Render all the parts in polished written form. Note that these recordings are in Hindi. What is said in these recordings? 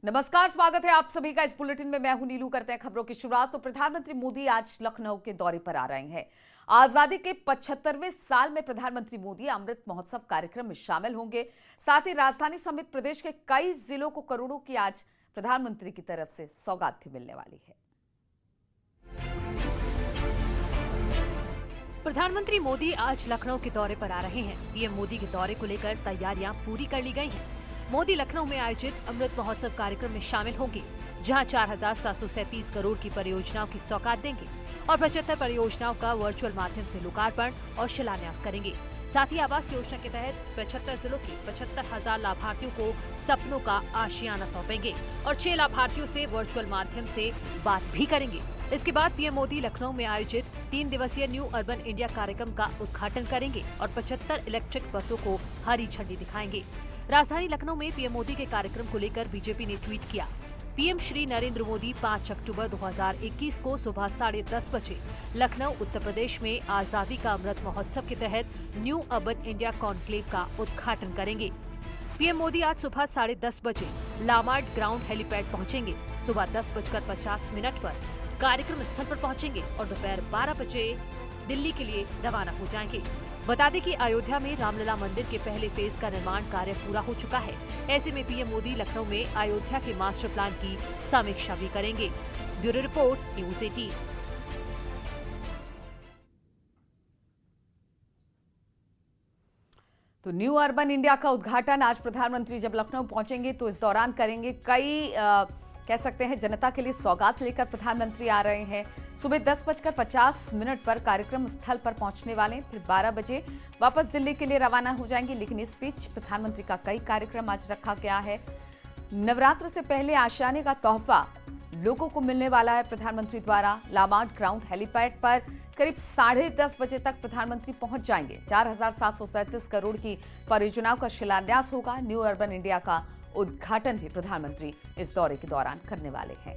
नमस्कार, स्वागत है आप सभी का इस बुलेटिन में। मैं हूं नीलू। करते हैं खबरों की शुरुआत। तो प्रधानमंत्री मोदी आज लखनऊ के दौरे पर आ रहे हैं। आजादी के 75वें साल में प्रधानमंत्री मोदी अमृत महोत्सव कार्यक्रम में शामिल होंगे। साथ ही राजधानी समेत प्रदेश के कई जिलों को करोड़ों की आज प्रधानमंत्री की तरफ से सौगात भी मिलने वाली है। प्रधानमंत्री मोदी आज लखनऊ के दौरे पर आ रहे हैं। पीएम मोदी के दौरे को लेकर तैयारियां पूरी कर ली गई हैं। मोदी लखनऊ में आयोजित अमृत महोत्सव कार्यक्रम में शामिल होंगे, जहां 4,737 करोड़ की परियोजनाओं की सौगात देंगे और 75 परियोजनाओं का वर्चुअल माध्यम से लोकार्पण और शिलान्यास करेंगे। साथ ही आवास योजना के तहत 75 जिलों के 75,000 लाभार्थियों को सपनों का आशियाना सौंपेंगे और 6 लाभार्थियों से वर्चुअल माध्यम से बात भी करेंगे। इसके बाद पीएम मोदी लखनऊ में आयोजित 3 दिवसीय न्यू अर्बन इंडिया कार्यक्रम का उद्घाटन करेंगे और 75 इलेक्ट्रिक बसों को हरी झंडी दिखाएंगे। राजधानी लखनऊ में पीएम मोदी के कार्यक्रम को लेकर बीजेपी ने ट्वीट किया। पीएम श्री नरेंद्र मोदी 5 अक्टूबर 2021 को सुबह 10:30 बजे लखनऊ उत्तर प्रदेश में आजादी का अमृत महोत्सव के तहत न्यू अर्बन इंडिया कॉन्क्लेव का उद्घाटन करेंगे। पीएम मोदी आज सुबह 10:30 बजे लामार्ड ग्राउंड हेलीपैड पहुंचेंगे। सुबह 10:50 पर कार्यक्रम स्थल पर पहुंचेंगे और दोपहर 12 बजे दिल्ली के लिए रवाना हो जाएंगे। बता दें कि अयोध्या में रामलला मंदिर के पहले फेज का निर्माण कार्य पूरा हो चुका है। ऐसे में पीएम मोदी लखनऊ में अयोध्या के मास्टर प्लान की समीक्षा भी करेंगे। Bureau report, news 18। तो न्यू अर्बन इंडिया का उद्घाटन आज प्रधानमंत्री जब लखनऊ पहुंचेंगे तो इस दौरान करेंगे। कई कह सकते हैं जनता के लिए सौगात लेकर प्रधानमंत्री आ रहे हैं। सुबह 10:50 पर कार्यक्रम स्थल पर पहुंचने वाले, फिर 12 बजे वापस दिल्ली के लिए रवाना हो जाएंगे। लेकिन इस बीच प्रधानमंत्री का कई कार्यक्रम आज रखा गया है। नवरात्र से पहले आशियाने का तोहफा लोगों को मिलने वाला है प्रधानमंत्री द्वारा। लामार्ड ग्राउंड हेलीपैड पर करीब 10:30 बजे तक प्रधानमंत्री पहुंच जाएंगे। 4,737 करोड़ की परियोजनाओं का शिलान्यास होगा। न्यू अर्बन इंडिया का उद्घाटन भी प्रधानमंत्री इस दौरे के दौरान करने वाले हैं।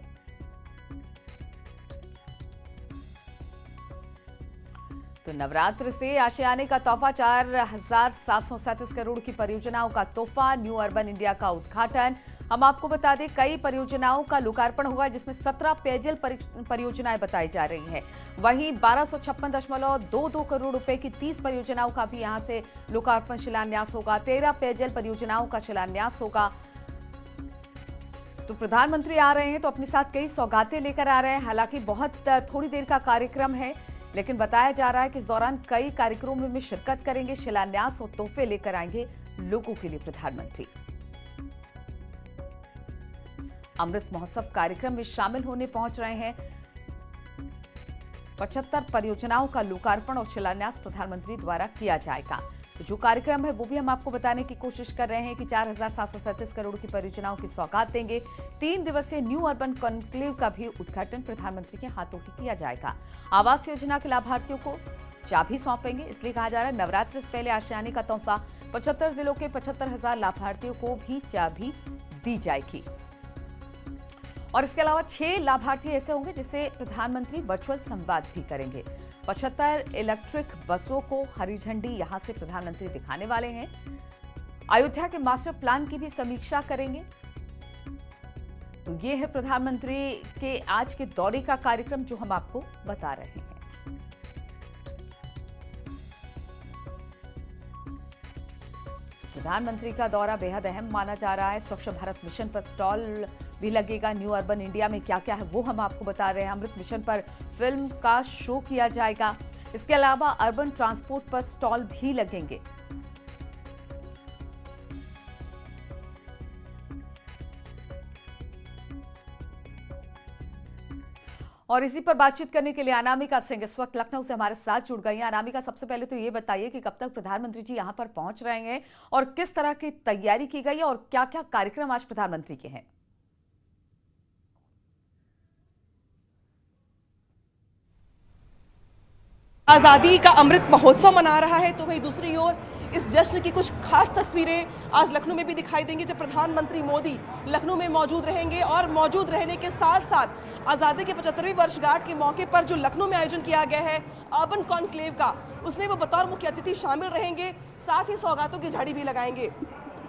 तो नवरात्र से आशियाने का तोहफा, 4,737 करोड़ की परियोजनाओं का तोहफा, न्यू अर्बन इंडिया का उद्घाटन। हम आपको बता दें कई परियोजनाओं का लोकार्पण होगा, जिसमें 17 पेयजल परियोजनाएं बताई जा रही हैं। वहीं 1256.22 करोड़ रुपए की 30 परियोजनाओं का भी यहां से लोकार्पण शिलान्यास होगा। 13 पेयजल परियोजनाओं का शिलान्यास होगा। तो प्रधानमंत्री आ रहे हैं तो अपने साथ कई सौगातें लेकर आ रहे हैं। हालांकि बहुत थोड़ी देर का कार्यक्रम है, लेकिन बताया जा रहा है कि इस दौरान कई कार्यक्रमों में शिरकत करेंगे। शिलान्यास और तोहफे लेकर आएंगे लोगों के लिए प्रधानमंत्री। अमृत महोत्सव कार्यक्रम में शामिल होने पहुंच रहे हैं। 75 परियोजनाओं का लोकार्पण और शिलान्यास प्रधानमंत्री द्वारा किया जाएगा। तो जो कार्यक्रम है वो भी हम आपको बताने की कोशिश कर रहे हैं कि 4,737 करोड़ की परियोजनाओं की सौगात देंगे। 3 दिवसीय न्यू अर्बन कॉन्क्लेव का भी उद्घाटन प्रधानमंत्री के हाथों ही किया जाएगा। आवास योजना के लाभार्थियों को चाबी सौंपेंगे। इसलिए कहा जा रहा है नवरात्र से पहले आशियाने का तोहफा, 75 जिलों के 75,000 लाभार्थियों को भी चाबी दी जाएगी। और इसके अलावा 6 लाभार्थी ऐसे होंगे जिससे प्रधानमंत्री वर्चुअल संवाद भी करेंगे। 75 इलेक्ट्रिक बसों को हरी झंडी यहां से प्रधानमंत्री दिखाने वाले हैं। अयोध्या के मास्टर प्लान की भी समीक्षा करेंगे। तो ये है प्रधानमंत्री के आज के दौरे का कार्यक्रम जो हम आपको बता रहे हैं। प्रधानमंत्री का दौरा बेहद अहम माना जा रहा है। स्वच्छ भारत मिशन पर स्टॉल भी लगेगा। न्यू अर्बन इंडिया में क्या क्या है वो हम आपको बता रहे हैं। अमृत मिशन पर फिल्म का शो किया जाएगा। इसके अलावा अर्बन ट्रांसपोर्ट पर स्टॉल भी लगेंगे। और इसी पर बातचीत करने के लिए अनामिका सिंह इस वक्त लखनऊ से हमारे साथ जुड़ गई हैं। अनामिका, सबसे पहले तो ये बताइए कि कब तक प्रधानमंत्री जी यहां पर पहुंच रहे हैं और किस तरह की तैयारी की गई है और क्या क्या कार्यक्रम आज प्रधानमंत्री के हैं। आज़ादी का अमृत महोत्सव मना रहा है, तो वहीं दूसरी ओर इस जश्न की कुछ खास तस्वीरें आज लखनऊ में भी दिखाई देंगी, जब प्रधानमंत्री मोदी लखनऊ में मौजूद रहेंगे। और मौजूद रहने के साथ साथ आज़ादी के 75वीं वर्षगांठ के मौके पर जो लखनऊ में आयोजन किया गया है अर्बन कॉन्क्लेव का, उसमें वो बतौर मुख्य अतिथि शामिल रहेंगे। साथ ही सौगातों की झड़ी भी लगाएंगे।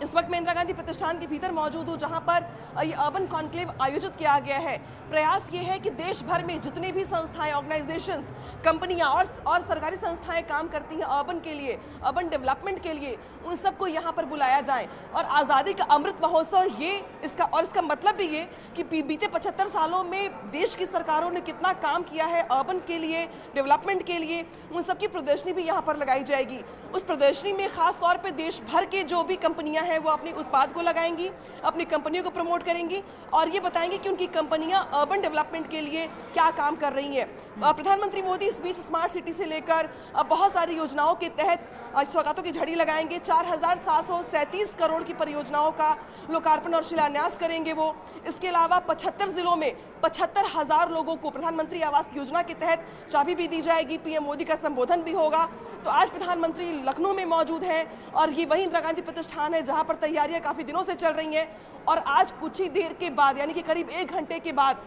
इस वक्त मैं इंदिरा गांधी प्रतिष्ठान के भीतर मौजूद हूँ, जहां पर ये अर्बन कॉन्क्लेव आयोजित किया गया है। प्रयास ये है कि देश भर में जितने भी संस्थाएं, ऑर्गेनाइजेशंस, कंपनियां और सरकारी संस्थाएं काम करती हैं अर्बन के लिए, अर्बन डेवलपमेंट के लिए, उन सबको यहाँ पर बुलाया जाए। और आज़ादी का अमृत महोत्सव इसका मतलब भी ये कि बीते 75 सालों में देश की सरकारों ने कितना काम किया है अर्बन के लिए, डेवलपमेंट के लिए, उन सबकी प्रदर्शनी भी यहाँ पर लगाई जाएगी। उस प्रदर्शनी में खास तौर पे देश भर के जो भी कंपनियां हैं वो अपने उत्पाद को लगाएंगी, अपनी कंपनियों को प्रमोट करेंगी और ये बताएंगे कि उनकी कंपनियां अर्बन डेवलपमेंट के लिए क्या काम कर रही हैं। प्रधानमंत्री मोदी इस बीच स्मार्ट सिटी से लेकर बहुत सारी योजनाओं के तहत सौगातों की झड़ी लगाएंगे। 4,737 करोड़ की परियोजनाओं का लोकार्पण और शिलान्यास करेंगे वो। इसके अलावा 75 जिलों में 75,000 लोगों को प्रधानमंत्री आवास योजना के तहत चाबी भी दी जाएगी। पीएम मोदी का संबोधन भी होगा। तो आज प्रधानमंत्री लखनऊ में मौजूद हैं और ये वही इंदिरा गांधी प्रतिष्ठान है जहां पर तैयारियां काफी दिनों से चल रही हैं। और आज कुछ ही देर के बाद, यानी कि करीब 1 घंटे के बाद,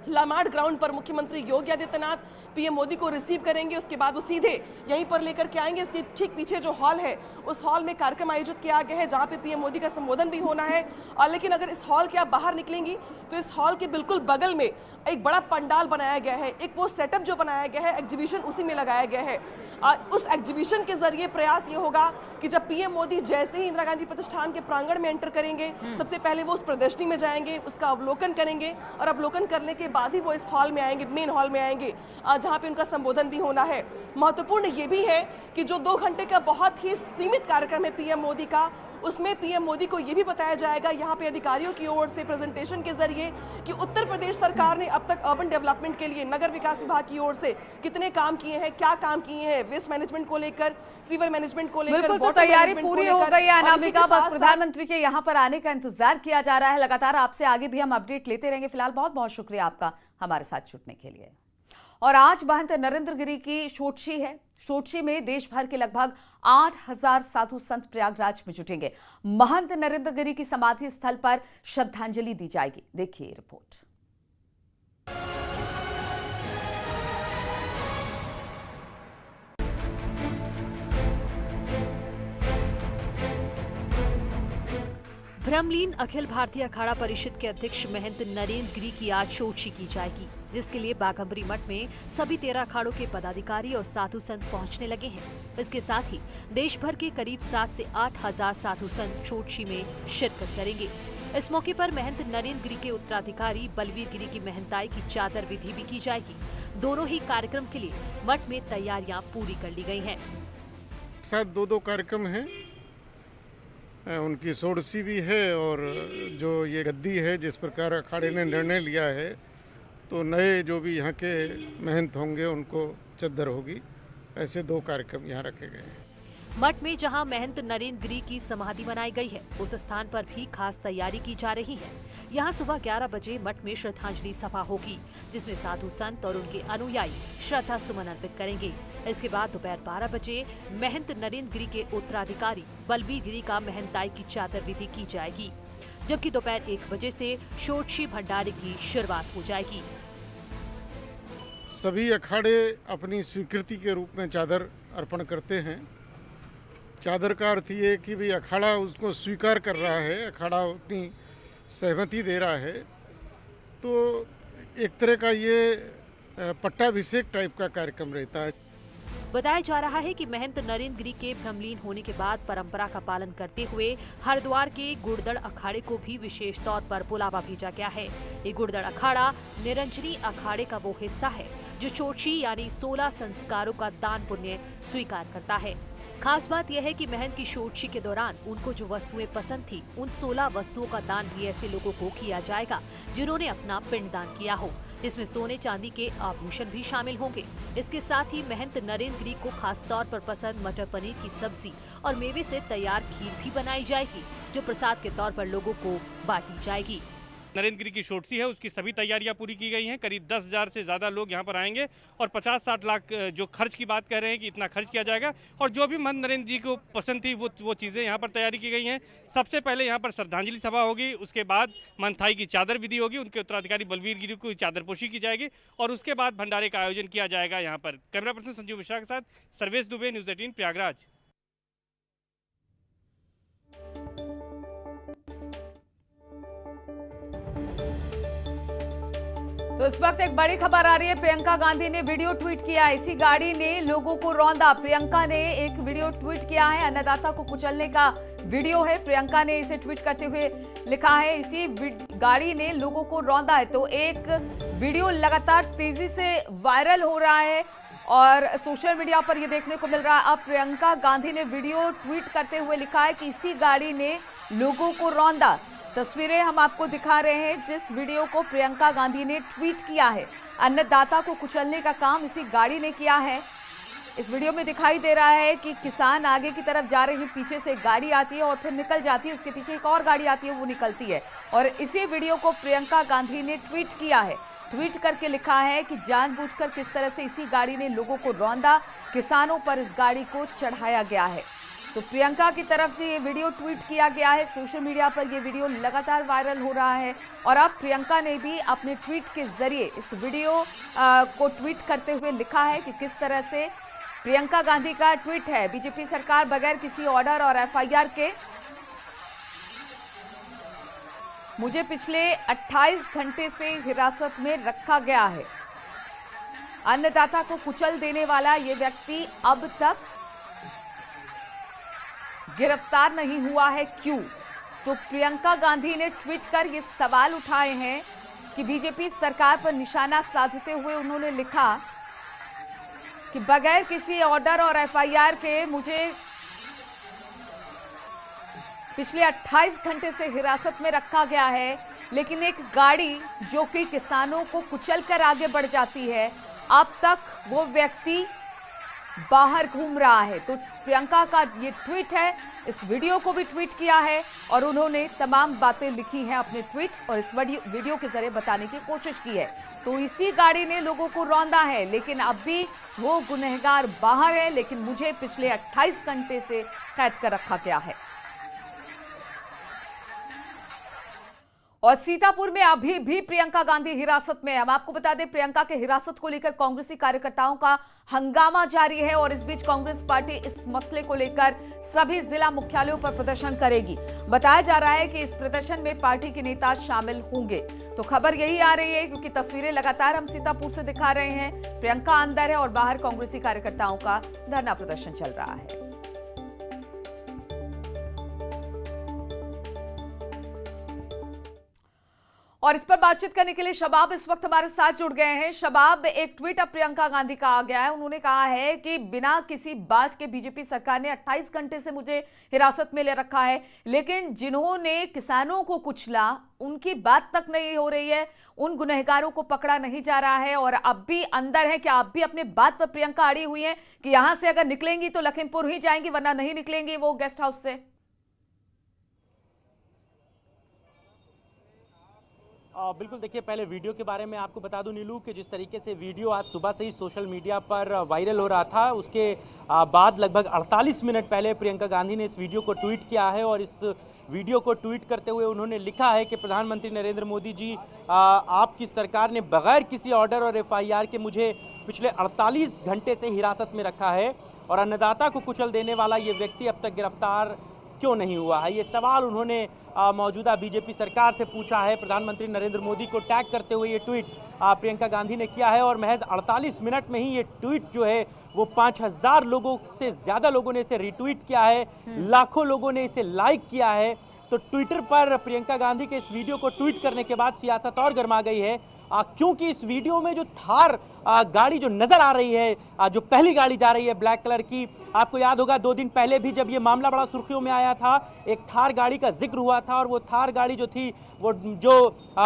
लामार्ड ग्राउंड पर मुख्यमंत्री योगी आदित्यनाथ पीएम मोदी को रिसीव करेंगे। उसके बाद वो सीधे यहीं पर लेकर के आएंगे। इसके ठीक पीछे जो हॉल है, उस हॉल में कार्यक्रम आयोजित किया गया है जहां पे पीएम मोदी का संबोधन भी होना है। और लेकिन अगर इस हॉल के आप बाहर निकलेंगी तो इस हॉल के बिल्कुल बगल में एक बड़ा पंडाल बनाया गया है। एक वो सेटअप जो बनाया गया है, एग्जीबिशन उसी में लगाया गया है। उस एग्जीबिशन के जरिए प्रयास ये होगा कि जब पीएम मोदी जैसे ही इंदिरा गांधी प्रतिष्ठान के प्रांगण में एंटर करेंगे, सबसे पहले वो उस प्रदर्शनी में जाएंगे, उसका अवलोकन करेंगे और अवलोकन करने के बाद ही वो इस हॉल में आएंगे, मेन हॉल में आएंगे, जहां पे उनका संबोधन भी होना है। महत्वपूर्ण ये भी है कि जो 2 घंटे का बहुत ही सीमित कार्यक्रम है पीएम मोदी का, उसमें पीएम मोदी को यह भी बताया जाएगा यहाँ पे अधिकारियों की ओर से प्रेजेंटेशन के जरिए कि उत्तर प्रदेश सरकार ने अब तक अर्बन डेवलपमेंट के लिए नगर विकास विभाग की ओर से कितने काम किए हैं, क्या काम किए हैं, वेस्ट मैनेजमेंट को लेकर, सीवर मैनेजमेंट को लेकर। बिल्कुल, तो तैयारी पूरी हो गई है अनामिका, बस प्रधानमंत्री के यहाँ पर आने का इंतजार किया जा रहा है। लगातार आपसे आगे भी हम अपडेट लेते रहेंगे। फिलहाल बहुत बहुत शुक्रिया आपका हमारे साथ जुड़ने के लिए। और आज महंत नरेंद्र गिरी की षोडशी है। षोडशी में देश भर के लगभग 8,000 साधु संत प्रयागराज में जुटेंगे। महंत नरेंद्र गिरी की समाधि स्थल पर श्रद्धांजलि दी जाएगी। देखिए रिपोर्ट। भ्रमलीन अखिल भारतीय अखाड़ा परिषद के अध्यक्ष महंत नरेंद्र गिरी की आज षोडशी की जाएगी, जिसके लिए बाघंबरी मठ में सभी 13 अखाड़ों के पदाधिकारी और साधु संत पहुंचने लगे हैं। इसके साथ ही देश भर के करीब 7 से 8,000 साधु संत षोडशी में शिरकत करेंगे। इस मौके पर महंत नरेंद्र गिरी के उत्तराधिकारी बलवीर गिरी की महंताई की चादर विधि भी की जाएगी। दोनों ही कार्यक्रम के लिए मठ में तैयारियां पूरी कर ली गई हैं। साथ 2 कार्यक्रम हैं, उनकी षोडशी भी है और जो ये गद्दी है, जिस प्रकार अखाड़े ने निर्णय लिया है तो नए जो भी यहाँ के महंत होंगे उनको चद्दर होगी। ऐसे 2 कार्यक्रम यहाँ रखे गए हैं। मठ में जहां महंत नरेंद्र गिरी की समाधि बनाई गई है, उस स्थान पर भी खास तैयारी की जा रही है। यहां सुबह 11 बजे मठ में श्रद्धांजलि सभा होगी, जिसमें साधु संत और उनके अनुयायी श्रद्धा सुमन अर्पित करेंगे। इसके बाद दोपहर 12 बजे महंत नरेंद्र गिरी के उत्तराधिकारी बलवीर गिरी का महंताई की चादर विधि की जाएगी, जबकि दोपहर 1 बजे से षोडशी भंडारे की शुरुआत हो जाएगी। सभी अखाड़े अपनी स्वीकृति के रूप में चादर अर्पण करते हैं। चादर का अर्थ ये कि भी अखाड़ा उसको स्वीकार कर रहा है, अखाड़ा अपनी सहमति दे रहा है। तो एक तरह का ये पट्टाभिषेक टाइप का कार्यक्रम रहता है। बताया जा रहा है कि महंत नरेंद्र गिरी के भ्रमलीन होने के बाद परंपरा का पालन करते हुए हरिद्वार के गुड़दड़ अखाड़े को भी विशेष तौर पर बुलावा भेजा गया है। ये गुड़दड़ अखाड़ा निरंजनी अखाड़े का वो हिस्सा है जो षोडशी यानी 16 संस्कारों का दान पुण्य स्वीकार करता है। खास बात यह है कि महंत की षोडशी के दौरान उनको जो वस्तुएं पसंद थी, उन 16 वस्तुओं का दान भी ऐसे लोगों को किया जाएगा जिन्होंने अपना पिंडदान किया हो, जिसमें सोने चांदी के आभूषण भी शामिल होंगे। इसके साथ ही महंत नरेंद्र गिरी को खास तौर पर पसंद मटर पनीर की सब्जी और मेवे से तैयार खीर भी बनाई जाएगी, जो प्रसाद के तौर पर लोगों को बांटी जाएगी। नरेंद्र गिरी की षोडशी है, उसकी सभी तैयारियां पूरी की गई हैं। करीब 10,000 से ज़्यादा लोग यहां पर आएंगे और 50-60 लाख जो खर्च की बात कह रहे हैं कि इतना खर्च किया जाएगा। और जो भी महंत नरेंद्र जी को पसंद थी वो चीज़ें यहां पर तैयारी की गई हैं। सबसे पहले यहां पर श्रद्धांजलि सभा होगी, उसके बाद महंताई की चादर विधि होगी, उनके उत्तराधिकारी बलवीर गिरी को चादरपोशी की जाएगी और उसके बाद भंडारे का आयोजन किया जाएगा यहाँ पर। कैमरा पर्सन संजीव मिश्रा के साथ सर्वेश दुबे, न्यूज़ 18 प्रयागराज। तो इस वक्त एक बड़ी खबर आ रही है। प्रियंका गांधी ने वीडियो ट्वीट किया। इसी गाड़ी ने लोगों को रौंदा। प्रियंका ने एक वीडियो ट्वीट किया है, अन्नदाता को कुचलने का वीडियो है। प्रियंका ने इसे ट्वीट करते हुए लिखा है, इसी गाड़ी ने लोगों को रौंदा है। तो एक वीडियो लगातार तेजी से वायरल हो रहा है और सोशल मीडिया पर यह देखने को मिल रहा है। अब प्रियंका गांधी ने वीडियो ट्वीट करते हुए लिखा है कि इसी गाड़ी ने लोगों को रौंदा। तस्वीरें हम आपको दिखा रहे हैं जिस वीडियो को प्रियंका गांधी ने ट्वीट किया है। अन्नदाता को कुचलने का काम इसी गाड़ी ने किया है। इस वीडियो में दिखाई दे रहा है कि किसान आगे की तरफ जा रहे हैं, पीछे से एक गाड़ी आती है और फिर निकल जाती है, उसके पीछे एक और गाड़ी आती है, वो निकलती है। और इसी वीडियो को प्रियंका गांधी ने ट्वीट किया है। ट्वीट करके लिखा है कि जानबूझकर किस तरह से इसी गाड़ी ने लोगों को रौंदा, किसानों पर इस गाड़ी को चढ़ाया गया है। तो प्रियंका की तरफ से ये वीडियो ट्वीट किया गया है। सोशल मीडिया पर ये वीडियो लगातार वायरल हो रहा है और अब प्रियंका ने भी अपने ट्वीट के जरिए इस वीडियो को ट्वीट करते हुए लिखा है कि किस तरह से प्रियंका गांधी का ट्वीट है। बीजेपी सरकार बगैर किसी ऑर्डर और एफआईआर के मुझे पिछले 28 घंटे से हिरासत में रखा गया है। अन्नदाता को कुचल देने वाला ये व्यक्ति अब तक गिरफ्तार नहीं हुआ है, क्यों? तो प्रियंका गांधी ने ट्वीट कर ये सवाल उठाए हैं कि बीजेपी सरकार पर निशाना साधते हुए उन्होंने लिखा कि बगैर किसी ऑर्डर और एफआईआर के मुझे पिछले 28 घंटे से हिरासत में रखा गया है, लेकिन एक गाड़ी जो कि किसानों को कुचलकर आगे बढ़ जाती है, अब तक वो व्यक्ति बाहर घूम रहा है। तो प्रियंका का ये ट्वीट है, इस वीडियो को भी ट्वीट किया है और उन्होंने तमाम बातें लिखी हैं अपने ट्वीट और इस वीडियो के जरिए बताने की कोशिश की है। तो इसी गाड़ी ने लोगों को रौंदा है, लेकिन अब भी वो गुनहगार बाहर है, लेकिन मुझे पिछले 28 घंटे से कैद कर रखा गया है। और सीतापुर में अभी भी प्रियंका गांधी हिरासत में है। हम आपको बता दें, प्रियंका के हिरासत को लेकर कांग्रेसी कार्यकर्ताओं का हंगामा जारी है और इस बीच कांग्रेस पार्टी इस मसले को लेकर सभी जिला मुख्यालयों पर प्रदर्शन करेगी। बताया जा रहा है कि इस प्रदर्शन में पार्टी के नेता शामिल होंगे। तो खबर यही आ रही है क्योंकि तस्वीरें लगातार हम सीतापुर से दिखा रहे हैं। प्रियंका अंदर है और बाहर कांग्रेसी कार्यकर्ताओं का धरना प्रदर्शन चल रहा है। और इस पर बातचीत करने के लिए शबाब इस वक्त हमारे साथ जुड़ गए हैं। शबाब, एक ट्वीट अब प्रियंका गांधी का आ गया है। उन्होंने कहा है कि बिना किसी बात के बीजेपी सरकार ने 28 घंटे से मुझे हिरासत में ले रखा है, लेकिन जिन्होंने किसानों को कुचला उनकी बात तक नहीं हो रही है, उन गुनहगारों को पकड़ा नहीं जा रहा है और अब भी अंदर है। क्या अब भी अपने बात पर प्रियंका अड़ी हुई है कि यहां से अगर निकलेंगी तो लखीमपुर ही जाएंगी, वरना नहीं निकलेंगी वो गेस्ट हाउस से? बिल्कुल, देखिए, पहले वीडियो के बारे में आपको बता दूं नीलू कि जिस तरीके से वीडियो आज सुबह से ही सोशल मीडिया पर वायरल हो रहा था, उसके बाद लगभग 48 मिनट पहले प्रियंका गांधी ने इस वीडियो को ट्वीट किया है और इस वीडियो को ट्वीट करते हुए उन्होंने लिखा है कि प्रधानमंत्री नरेंद्र मोदी जी, आपकी सरकार ने बगैर किसी ऑर्डर और एफआईआर के मुझे पिछले 48 घंटे से हिरासत में रखा है और अन्नदाता को कुचल देने वाला ये व्यक्ति अब तक गिरफ्तार क्यों नहीं हुआ है। ये सवाल उन्होंने मौजूदा बीजेपी सरकार से पूछा है। प्रधानमंत्री नरेंद्र मोदी को टैग करते हुए ये ट्वीट प्रियंका गांधी ने किया है और महज 48 मिनट में ही ये ट्वीट जो है वो 5000 लोगों से ज़्यादा लोगों ने इसे रिट्वीट किया है, लाखों लोगों ने इसे लाइक किया है। तो ट्विटर पर प्रियंका गांधी के इस वीडियो को ट्वीट करने के बाद सियासत और गर्मा गई है, क्योंकि इस वीडियो में जो थार गाड़ी जो नजर आ रही है, जो पहली गाड़ी जा रही है ब्लैक कलर की, आपको याद होगा 2 दिन पहले भी जब ये मामला बड़ा सुर्खियों में आया था, एक थार गाड़ी का जिक्र हुआ था और वो थार गाड़ी जो थी वो जो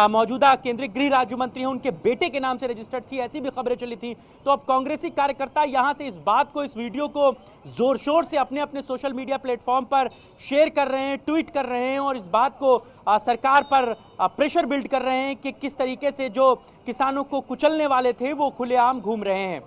मौजूदा केंद्रीय गृह राज्य मंत्री हैं उनके बेटे के नाम से रजिस्टर्ड थी, ऐसी भी खबरें चली थी। तो अब कांग्रेसी कार्यकर्ता यहाँ से इस बात को, इस वीडियो को जोर शोर से अपने अपने सोशल मीडिया प्लेटफॉर्म पर शेयर कर रहे हैं, ट्वीट कर रहे हैं और इस बात को सरकार पर प्रेशर बिल्ड कर रहे हैं कि किस तरीके से जो किसानों को कुचलने वाले थे वो खुलेआम घूम रहे हैं।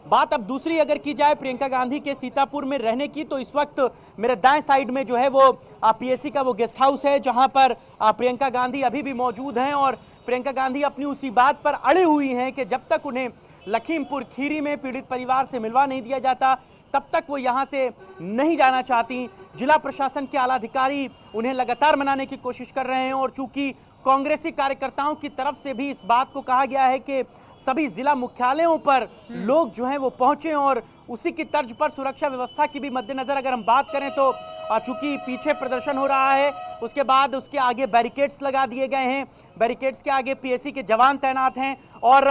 बात अब दूसरी अगर की जाए प्रियंका गांधी के सीतापुर में रहने की, तो इस वक्त मेरे दाएं साइड में जो है वो पीएससी का वो गेस्ट हाउस है जहां पर प्रियंका गांधी अभी भी मौजूद हैं और प्रियंका गांधी अपनी उसी बात पर अड़ी हुई हैं कि जब तक उन्हें लखीमपुर खीरी में पीड़ित परिवार से मिलवा नहीं दिया जाता तब तक वो यहाँ से नहीं जाना चाहती। जिला प्रशासन के आला अधिकारी उन्हें लगातार मनाने की कोशिश कर रहे हैं और चूंकि कांग्रेसी कार्यकर्ताओं की तरफ से भी इस बात को कहा गया है कि सभी जिला मुख्यालयों पर लोग जो हैं वो पहुंचे और उसी की तर्ज पर सुरक्षा व्यवस्था की भी मद्देनजर अगर हम बात करें तो चूंकि पीछे प्रदर्शन हो रहा है, उसके बाद उसके आगे बैरिकेड्स लगा दिए गए हैं, बैरिकेड्स के आगे पीएसी के जवान तैनात हैं और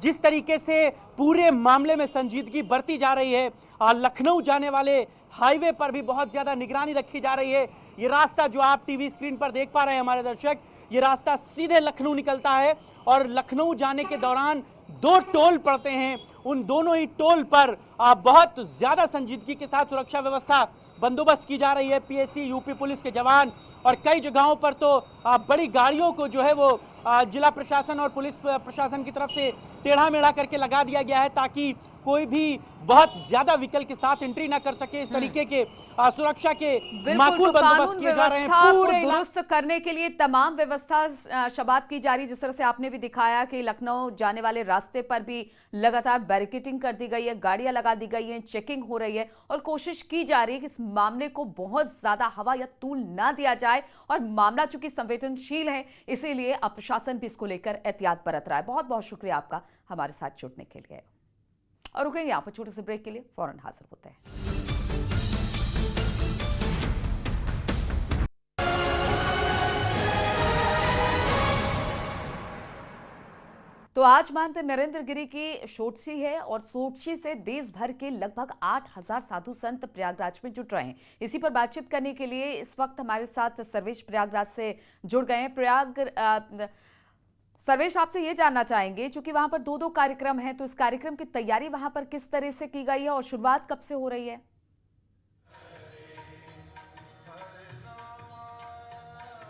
जिस तरीके से पूरे मामले में संजीदगी बरती जा रही है, लखनऊ जाने वाले हाईवे पर भी बहुत ज्यादा निगरानी रखी जा रही है। ये रास्ता जो आप टीवी स्क्रीन पर देख पा रहे हैं हमारे दर्शक, ये रास्ता सीधे लखनऊ निकलता है और लखनऊ जाने के दौरान 2 टोल पड़ते हैं। उन दोनों ही टोल पर बहुत ज्यादा संजीदगी के साथ सुरक्षा व्यवस्था बंदोबस्त की जा रही है। पीएसी, यूपी पुलिस के जवान और कई जगहों पर तो बड़ी गाड़ियों को जो है वो जिला प्रशासन और पुलिस प्रशासन की तरफ से टेढ़ा मेढ़ा करके लगा दिया गया है ताकि कोई भी बहुत ज्यादा व्हीकल के साथ एंट्री ना कर सके। इस तरीके के सुरक्षा के माकूल बंदोबस्त किए जा रहे हैं। पूरे दुरुस्त करने के लिए तमाम व्यवस्था शबाब की जा रही, जिस तरह से आपने भी दिखाया कि लखनऊ जाने वाले रास्ते पर भी लगातार बैरिकेडिंग कर दी गई है, गाड़ियां लगा दी गई हैं, चेकिंग हो रही है और कोशिश की जा रही है कि इस मामले को बहुत ज्यादा हवा या तूल ना दिया जाए। और मामला चूंकि संवेदनशील है इसीलिए अब प्रशासन भी इसको लेकर एहतियात बरत रहा है। बहुत बहुत शुक्रिया आपका हमारे साथ जुड़ने के लिए। और रुकेंगे यहाँ पर छोटे से ब्रेक के लिए, फौरन हाजिर होते हैं। तो आज महंत नरेंद्र गिरी की सोटसी है और सोटसी से देश भर के लगभग 8000 साधु संत प्रयागराज में जुट रहे हैं। इसी पर बातचीत करने के लिए इस वक्त हमारे साथ सर्वेश प्रयागराज से जुड़ गए हैं। सर्वेश, आपसे ये जानना चाहेंगे, चूंकि वहां पर 2-2 कार्यक्रम हैं, तो इस कार्यक्रम की तैयारी वहां पर किस तरह से की गई है और शुरुआत कब से हो रही है?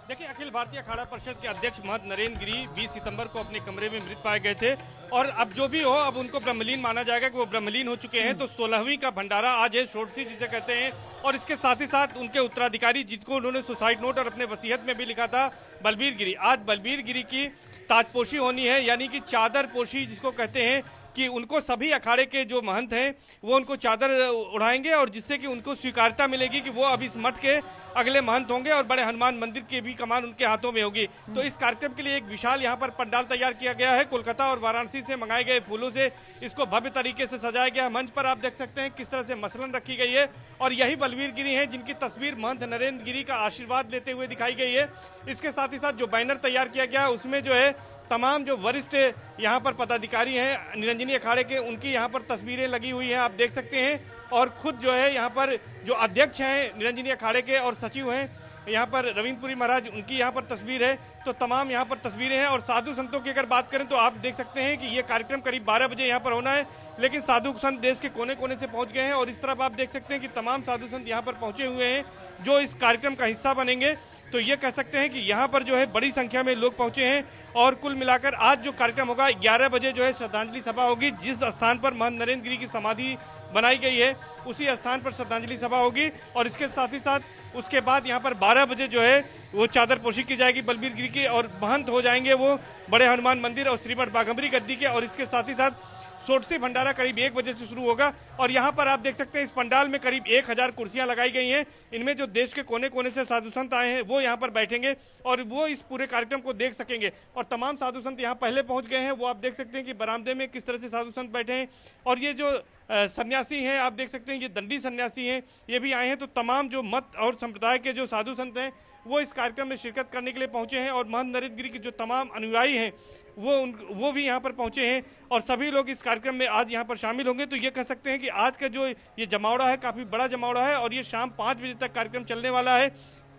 देखिए, अखिल भारतीय अखाड़ा परिषद के अध्यक्ष महंत नरेंद्र गिरी 20 सितंबर को अपने कमरे में मृत पाए गए थे और अब जो भी हो, अब उनको ब्रह्मलीन माना जाएगा कि वो ब्रह्मलीन हो चुके हैं। तो 16वीं का भंडारा आज है, सोटसी जिसे कहते हैं, और इसके साथ ही साथ उनके उत्तराधिकारी जिनको उन्होंने सुसाइड नोट और अपने वसीयत में भी लिखा था, बलबीर गिरी। आज बलबीर गिरी की ताजपोशी होनी है, यानी कि चादर पोशी जिसको कहते हैं, कि उनको सभी अखाड़े के जो महंत हैं वो उनको चादर उड़ाएंगे और जिससे कि उनको स्वीकार्यता मिलेगी कि वो अब इस मठ के अगले महंत होंगे और बड़े हनुमान मंदिर की भी कमान उनके हाथों में होगी। तो इस कार्यक्रम के लिए एक विशाल यहाँ पर पंडाल तैयार किया गया है। कोलकाता और वाराणसी से मंगाए गए फूलों से इसको भव्य तरीके से सजाया गया। मंच पर आप देख सकते हैं किस तरह से मसलन रखी गई है और यही बलबीर गिरी है जिनकी तस्वीर महंत नरेंद्र गिरी का आशीर्वाद लेते हुए दिखाई गई है। इसके साथ ही साथ जो बैनर तैयार किया गया है उसमें जो है तमाम जो वरिष्ठ यहाँ पर पदाधिकारी हैं निरंजनी अखाड़े के, उनकी यहाँ पर तस्वीरें लगी हुई हैं, आप देख सकते हैं। और खुद जो है यहाँ पर जो अध्यक्ष हैं निरंजनी अखाड़े के और सचिव हैं यहाँ पर रविंद्रपुरी महाराज, उनकी यहाँ पर तस्वीर है। तो तमाम यहाँ पर तस्वीरें हैं और साधु संतों की अगर बात करें तो आप देख सकते हैं कि ये कार्यक्रम करीब 12 बजे यहाँ पर होना है, लेकिन साधु संत देश के कोने कोने से पहुंच गए हैं और इस तरफ आप देख सकते हैं कि तमाम साधु संत यहाँ पर पहुंचे हुए हैं जो इस कार्यक्रम का हिस्सा बनेंगे। तो ये कह सकते हैं कि यहाँ पर जो है बड़ी संख्या में लोग पहुंचे हैं और कुल मिलाकर आज जो कार्यक्रम होगा 11 बजे जो है श्रद्धांजलि सभा होगी। जिस स्थान पर महंत नरेंद्र गिरी की समाधि बनाई गई है उसी स्थान पर श्रद्धांजलि सभा होगी और इसके साथ ही साथ उसके बाद यहाँ पर 12 बजे जो है वो चादर पोशी की जाएगी बलबीर गिरी की और महंत हो जाएंगे वो बड़े हनुमान मंदिर और श्रीमठ बाघंबरी गद्दी के। और इसके साथ ही साथ सोटसी भंडारा करीब 1 बजे से शुरू होगा और यहाँ पर आप देख सकते हैं इस पंडाल में करीब 1000 कुर्सियां लगाई गई हैं। इनमें जो देश के कोने कोने से साधु संत आए हैं वो यहाँ पर बैठेंगे और वो इस पूरे कार्यक्रम को देख सकेंगे। और तमाम साधु संत यहाँ पहले पहुंच गए हैं, वो आप देख सकते हैं कि बरामदे में किस तरह से साधु संत बैठे हैं। और ये जो सन्यासी हैं आप देख सकते हैं, ये दंडी सन्यासी हैं, ये भी आए हैं। तो तमाम जो मत और संप्रदाय के जो साधु संत हैं वो इस कार्यक्रम में शिरकत करने के लिए पहुंचे हैं और महंत नरेंद्र गिरी के जो तमाम अनुयायी हैं वो भी यहाँ पर पहुंचे हैं और सभी लोग इस कार्यक्रम में आज यहाँ पर शामिल होंगे। तो ये कह सकते हैं कि आज का जो ये जमावड़ा है काफी बड़ा जमावड़ा है और ये शाम 5 बजे तक कार्यक्रम चलने वाला है,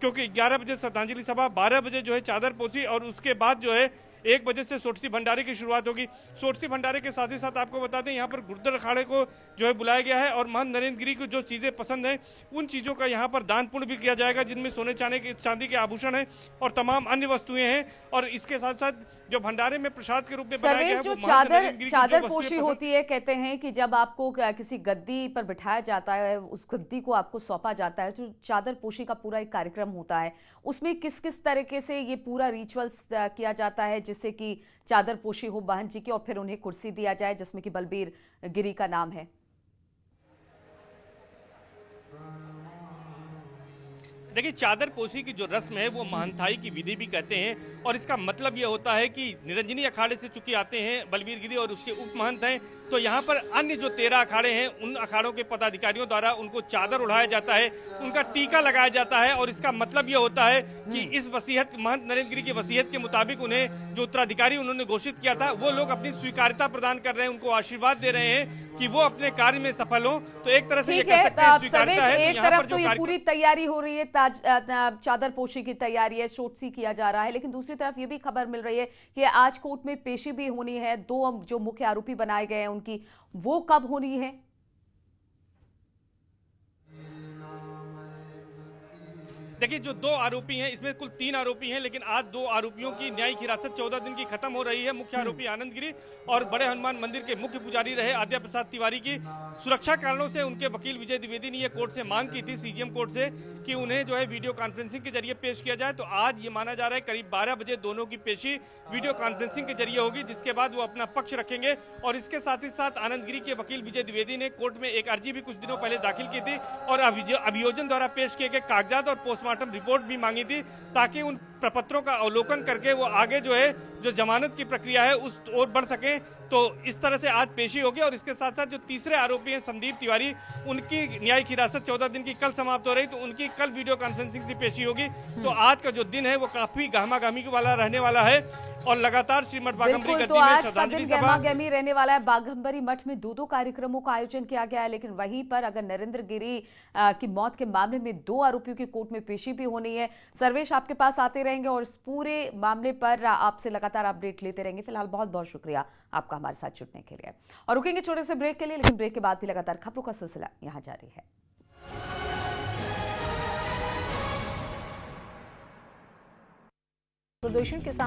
क्योंकि 11 बजे श्रद्धांजलि सभा, 12 बजे जो है चादर पोशी और उसके बाद जो है 1 बजे से सोटसी भंडारे की शुरुआत होगी। सोटसी भंडारे के साथ ही साथ आपको बता दें यहाँ पर गुर्जर अखाड़े को जो है बुलाया गया है और महंत नरेंद्र गिरी को जो चीजें पसंद हैं उन चीजों का यहाँ पर दान पुण्य भी किया जाएगा, जिनमें सोने चांदी के आभूषण हैं और तमाम अन्य वस्तुएं हैं। और इसके साथ साथ जो भंडारे में प्रसाद के रूप में बनाया गया है जो वो चादर पोशी होती है, कहते हैं कि जब आपको किसी गद्दी पर बिठाया जाता है, उस गद्दी को आपको सौंपा जाता है, जो चादर पोशी का पूरा एक कार्यक्रम होता है उसमें किस किस तरीके से ये पूरा रिचुअल्स किया जाता है जिससे कि चादर पोशी हो बहन जी की और फिर उन्हें कुर्सी दिया जाए जिसमें कि बलबीर गिरी का नाम है। देखिए, चादर पोशी की जो रस्म है वो महंताई की विधि भी कहते हैं और इसका मतलब ये होता है कि निरंजनी अखाड़े से चूंकि आते हैं बलबीर गिरी और उसके उप महंत हैं, तो यहाँ पर अन्य जो 13 अखाड़े हैं उन अखाड़ों के पदाधिकारियों द्वारा उनको चादर उड़ाया जाता है, उनका टीका लगाया जाता है और इसका मतलब ये होता है कि इस वसीयत महंत नरेंद्र गिरी की वसीयत के मुताबिक उन्हें जो उत्तराधिकारी उन्होंने घोषित किया था वो लोग अपनी स्वीकार्यता प्रदान कर रहे हैं, उनको आशीर्वाद दे रहे हैं कि वो अपने कार्य में सफल हो। तो एक तरह से ये ठीक कह है, सकते हैं स्वीकार्यता सर्वेश, है। तो एक यहाँ तरफ पर तो जो ये पूरी तैयारी हो रही है, चादर पोशी की तैयारी है, शोटसी किया जा रहा है, लेकिन दूसरी तरफ ये भी खबर मिल रही है कि आज कोर्ट में पेशी भी होनी है। 2 जो मुख्य आरोपी बनाए गए हैं उनकी, वो कब होनी है? देखिए, जो 2 आरोपी हैं इसमें कुल 3 आरोपी हैं, लेकिन आज 2 आरोपियों की न्यायिक हिरासत 14 दिन की खत्म हो रही है। मुख्य आरोपी आनंद गिरी और बड़े हनुमान मंदिर के मुख्य पुजारी रहे आद्या प्रसाद तिवारी की सुरक्षा कारणों से उनके वकील विजय द्विवेदी ने यह कोर्ट से मांग की थी, सीजीएम कोर्ट से, कि उन्हें जो है वीडियो कॉन्फ्रेंसिंग के जरिए पेश किया जाए। तो आज ये माना जा रहा है करीब 12 बजे दोनों की पेशी वीडियो कॉन्फ्रेंसिंग के जरिए होगी, जिसके बाद वो अपना पक्ष रखेंगे। और इसके साथ ही साथ आनंद गिरी के वकील विजय द्विवेदी ने कोर्ट में एक अर्जी भी कुछ दिनों पहले दाखिल की थी और अभियोजन द्वारा पेश किए गए कागजात और पोस्टमार्टम रिपोर्ट भी मांगी थी, ताकि उन प्रपत्रों का अवलोकन करके वो आगे जो है जो जमानत की प्रक्रिया है उस ओर बढ़ सके। तो इस तरह से आज पेशी होगी। और इसके साथ साथ जो तीसरे आरोपी हैं संदीप तिवारी, उनकी न्यायिक हिरासत 14 दिन की कल समाप्त हो रही, तो उनकी कल वीडियो कॉन्फ्रेंसिंग से पेशी होगी। तो आज का जो दिन है वो काफी गहमा-गहमी वाला रहने वाला है और लगातार श्रीमठ बाघम्बरी बिल्कुल, गद्दी तो में आज का श्रद्धांजलि दिन सभा गहमा-गहमी रहने वाला है। बाघम्बरी मठ में 2 कार्यक्रमों का आयोजन किया गया है, लेकिन वहीं पर अगर नरेंद्र गिरी की मौत के मामले में 2 आरोपियों की कोर्ट में पेशी भी होनी है। सर्वेश आपके पास आते रहेंगे और इस पूरे मामले पर आपसे लगातार अपडेट लेते रहेंगे। फिलहाल बहुत बहुत शुक्रिया आपका हमारे साथ जुड़ने के लिए। और रुकेंगे छोटे से ब्रेक के लिए, लेकिन ब्रेक के बाद भी लगातार खबरों का सिलसिला यहाँ जारी है। प्रदूषण के साथ